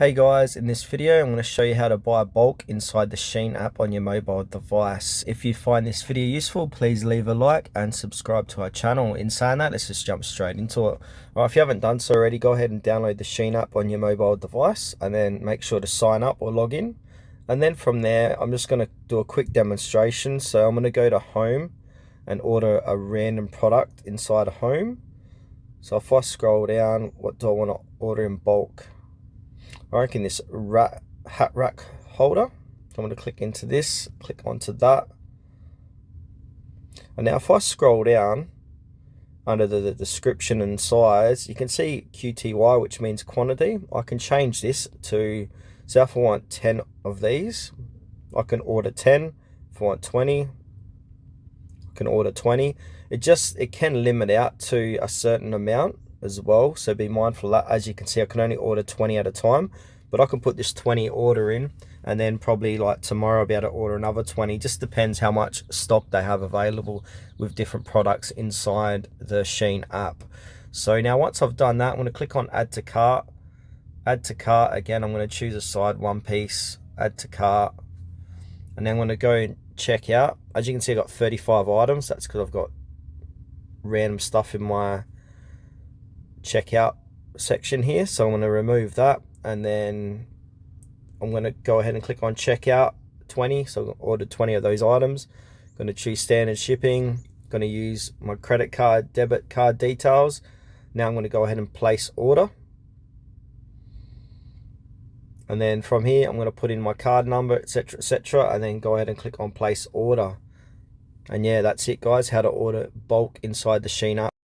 Hey guys, in this video I'm going to show you how to buy bulk inside the Shein app on your mobile device. If you find this video useful, please leave a like and subscribe to our channel. In saying that, let's just jump straight into it. Alright, if you haven't done so already, go ahead and download the Shein app on your mobile device and then make sure to sign up or log in. And then from there, I'm just going to do a quick demonstration. So I'm going to go to home and order a random product inside of home. So if I scroll down, what do I want to order in bulk? I reckon this hat rack holder. I'm going to click into this, click onto that. And now if I scroll down under the description and size, you can see QTY, which means quantity. I can change this to, so if I want 10 of these, I can order 10. If I want 20, I can order 20. It can limit out to a certain amount as well, so be mindful of that. As you can see, I can only order 20 at a time, but I can put this 20 order in, and then probably like tomorrow I'll be able to order another 20. Just depends how much stock they have available with different products inside the Shein app. So now once I've done that, I'm going to click on add to cart. Add to cart again, I'm going to choose a side one piece, add to cart, and then I'm going to go and check out. As you can see, I've got 35 items. That's because I've got random stuff in my checkout section here, so I'm going to remove that, and then I'm going to go ahead and click on checkout 20. So I've ordered 20 of those items. I'm going to choose standard shipping, going to use my credit card, debit card details. Now I'm going to go ahead and place order, and then from here I'm going to put in my card number, etc., and then go ahead and click on place order. And yeah, that's it guys, how to order bulk inside the Shein app.